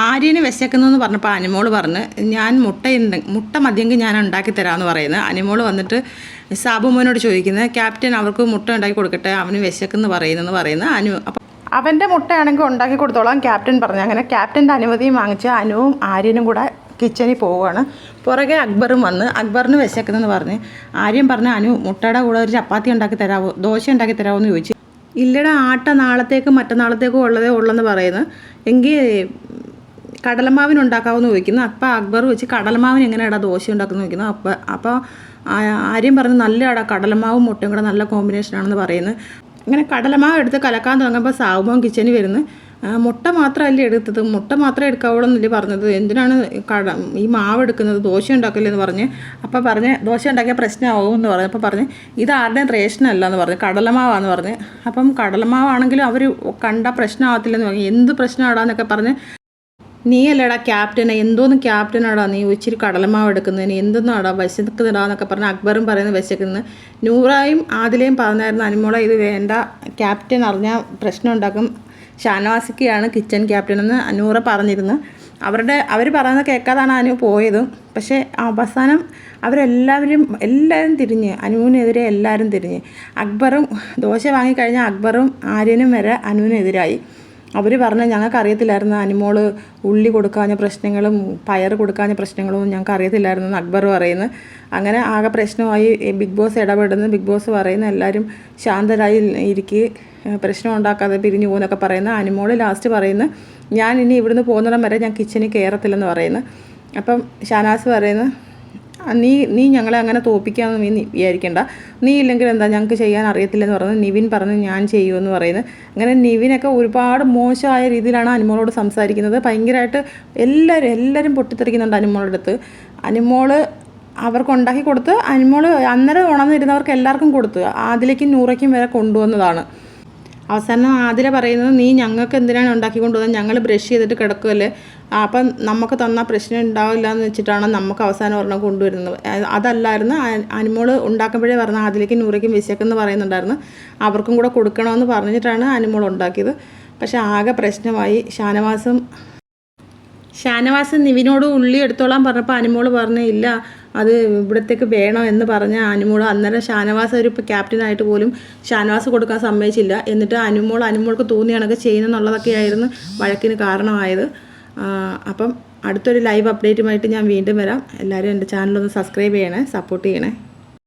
ആര്യന് വിശക്കുന്നതെന്ന് പറഞ്ഞപ്പോൾ അനിമോൾ പറഞ്ഞ് ഞാൻ മുട്ട മതിയെങ്കിൽ ഞാൻ ഉണ്ടാക്കി തരാമെന്ന് പറയുന്നത്. അനിമോൾ വന്നിട്ട് സാബുമോനോട് ചോദിക്കുന്നത് ക്യാപ്റ്റൻ അവർക്ക് മുട്ട ഉണ്ടാക്കി കൊടുക്കട്ടെ, അവന് വിശക്കെന്ന് പറയുന്നത് അപ്പം അവൻ്റെ മുട്ടയാണെങ്കിൽ ഉണ്ടാക്കി കൊടുത്തോളാം ക്യാപ്റ്റൻ പറഞ്ഞു. അങ്ങനെ ക്യാപ്റ്റൻ്റെ അനുമതിയും വാങ്ങിച്ച് അനുവും ആര്യനും കൂടെ കിച്ചണിൽ പോവുകയാണ്. പുറകെ അക്ബറും വന്ന് അക്ബറിന് വിശക്കുന്നെന്ന് പറഞ്ഞ് ആര്യൻ പറഞ്ഞ് അനു മുട്ടയുടെ കൂടെ ഒരു ചപ്പാത്തി ഉണ്ടാക്കി തരാമോ, ദോശ ഉണ്ടാക്കി തരാമോ എന്ന് ചോദിച്ചു. ഇല്ലടാ, ആട്ട നാളത്തേക്കും മറ്റന്നാളത്തേക്കും ഉള്ളതെന്ന് പറയുന്നത്. എങ്കിൽ കടലമാവിനുണ്ടാക്കാമെന്ന് ചോദിക്കുന്നു. അപ്പം അക്ബർ വെച്ച് കടലമാവിന് എങ്ങനെയാടാ ദോശ ഉണ്ടാക്കുന്നത് ചോദിക്കുന്നു. അപ്പോൾ ആര്യം പറഞ്ഞ് നല്ലതാടാ, കടലമാവും മുട്ടയും കൂടെ നല്ല കോമ്പിനേഷനാണെന്ന് പറയുന്നത്. അങ്ങനെ കടലമാവ് എടുത്ത് കലക്കാൻ തുടങ്ങുമ്പോൾ സാവുമോൻ കിച്ചണിൽ വരുന്നു. മുട്ട മാത്രമല്ലേ എടുത്തത്, മുട്ട മാത്രമേ എടുക്കാവുള്ളൂ എന്നല്ലേ പറഞ്ഞത്, എന്തിനാണ് ഈ മാവ് എടുക്കുന്നത്, ദോശ ഉണ്ടാക്കില്ലെന്ന് പറഞ്ഞ്. അപ്പോൾ പറഞ്ഞ് ദോശ ഉണ്ടാക്കിയ പ്രശ്നമാവും എന്ന് പറഞ്ഞു. അപ്പോൾ പറഞ്ഞ് ഇത് ആരുടെയും റേഷനല്ല എന്ന് പറഞ്ഞ്, കടലമാവാന്ന് പറഞ്ഞ്. അപ്പം കടലമാവാണെങ്കിലും അവർ കണ്ട പ്രശ്നമാകത്തില്ലെന്ന് പറഞ്ഞു. എന്ത് പ്രശ്നമാടാന്നൊക്കെ പറഞ്ഞ് നീ അല്ലേടാ ക്യാപ്റ്റനെ, എന്തോന്ന് ക്യാപ്റ്റനാടാ നീ ഇച്ചിരി കടലമാവ് എടുക്കുന്നതിന്, എന്തൊന്നാടാ വിശക്കുന്നതാന്നൊക്കെ പറഞ്ഞ് അക്ബറും പറയുന്നത് വിശക്കുന്നത്. നൂറായും ആദിലയും പറഞ്ഞായിരുന്നു അനുമോളെ ഇത് വേണ്ട, ക്യാപ്റ്റൻ അറിഞ്ഞാൽ പ്രശ്നം ഉണ്ടാക്കും, ഷാനവാസിക്കാണ് കിച്ചൺ ക്യാപ്റ്റൻ എന്ന് നൂറ പറഞ്ഞിരുന്നു. അവർ പറയുന്നത് കേൾക്കാതാണ് അനു പോയതും. പക്ഷേ അവസാനം എല്ലാവരും തിരിഞ്ഞ് അനുവിനെതിരെ എല്ലാവരും തിരിഞ്ഞ്. അക്ബറും ദോശ വാങ്ങിക്കഴിഞ്ഞാൽ അക്ബറും ആര്യനും വരെ അനുവിനെതിരായി. അവർ പറഞ്ഞ് ഞങ്ങൾക്ക് അറിയത്തില്ലായിരുന്നു അനുമോള് ഉള്ളി കൊടുക്കാഞ്ഞ പ്രശ്നങ്ങളും പയർ കൊടുക്കാഞ്ഞ പ്രശ്നങ്ങളും ഞങ്ങൾക്ക് അറിയത്തില്ലായിരുന്നു എന്ന് അക്ബർ പറയുന്നത്. അങ്ങനെ ആകെ പ്രശ്നമായി. ബിഗ് ബോസ് ഇടപെടുന്നു. ബിഗ് ബോസ് പറയുന്ന എല്ലാവരും ശാന്തരായി ഇരിക്കുക, പ്രശ്നം ഉണ്ടാക്കാതെ പിരിഞ്ഞു പോകുന്നൊക്കെ പറയുന്ന. അനുമോള് ലാസ്റ്റ് പറയുന്നു ഞാൻ ഇനി ഇവിടുന്ന് പോകുന്നിടം വരെ ഞാൻ കിച്ചണിൽ കയറത്തില്ലെന്ന് പറയുന്നു. അപ്പം ഷാനാസ് പറയുന്നു നീ ഞങ്ങളെ അങ്ങനെ തോൽപ്പിക്കാമെന്ന് നീ വിചാരിക്കേണ്ട, നീ ഇല്ലെങ്കിൽ എന്താ ഞങ്ങൾക്ക് ചെയ്യാൻ അറിയത്തില്ലെന്ന് പറഞ്ഞു. നിവിൻ പറഞ്ഞ് ഞാൻ ചെയ്യുമെന്ന് പറയുന്നത്. അങ്ങനെ നിവിനൊക്കെ ഒരുപാട് മോശമായ രീതിയിലാണ് അനുമോളോട് സംസാരിക്കുന്നത്. ഭയങ്കരമായിട്ട് എല്ലാവരും പൊട്ടിത്തെറിക്കുന്നുണ്ട് അനുമോളുടെ അടുത്ത്. അനുമോള് അവർക്ക് ഉണ്ടാക്കി കൊടുത്ത് അനുമോള് അന്നേരം ഉണർന്നിരുന്നവർക്ക് എല്ലാവർക്കും കൊടുത്ത് ആദിലേക്കും നൂറയ്ക്കും വരെ കൊണ്ടുവന്നതാണ്. അവസാനം ആതിര പറയുന്നത് നീ ഞങ്ങൾക്ക് എന്തിനാണ് ഉണ്ടാക്കി കൊണ്ടുവന്നത്, ഞങ്ങൾ ബ്രഷ് ചെയ്തിട്ട് കിടക്കുമല്ലേ, അപ്പം നമുക്ക് തന്നാൽ പ്രശ്നം ഉണ്ടാവില്ല എന്ന് വെച്ചിട്ടാണ് നമുക്ക് അവസാനം ഒരെണ്ണം കൊണ്ടുവരുന്നത്. അതല്ലായിരുന്നു അനുമോൾ ഉണ്ടാക്കുമ്പോഴേ പറഞ്ഞ അതിലേക്ക് നൂറയ്ക്കും വിശക്കെന്ന് പറയുന്നുണ്ടായിരുന്നു, അവർക്കും കൂടെ കൊടുക്കണമെന്ന് പറഞ്ഞിട്ടാണ് അനുമോൾ ഉണ്ടാക്കിയത്. പക്ഷേ ആകെ പ്രശ്നമായി. ഷാനവാസ് നിവിനോട് ഉള്ളി എടുത്തോളാൻ പറഞ്ഞപ്പോൾ അനുമോൾ പറഞ്ഞു ഇല്ല അത് ഇവിടത്തേക്ക് വേണം എന്ന് പറഞ്ഞ അനുമോൾ അന്നേരം ഷാനവാസ് ഒരു ക്യാപ്റ്റനായിട്ട് പോലും ഷാനവാസ് കൊടുക്കാൻ സമ്മതിച്ചില്ല. എന്നിട്ട് അനുമോൾക്ക് തോന്നിയാണൊക്കെ ചെയ്യുന്നതെന്നുള്ളതൊക്കെയായിരുന്നു വഴക്കിന് കാരണമായത്. അപ്പം അടുത്തൊരു ലൈവ് അപ്ഡേറ്റുമായിട്ട് ഞാൻ വീണ്ടും വരാം. എല്ലാവരും എൻ്റെ ചാനലൊന്ന് സബ്സ്ക്രൈബ് ചെയ്യണേ, സപ്പോർട്ട് ചെയ്യണേ.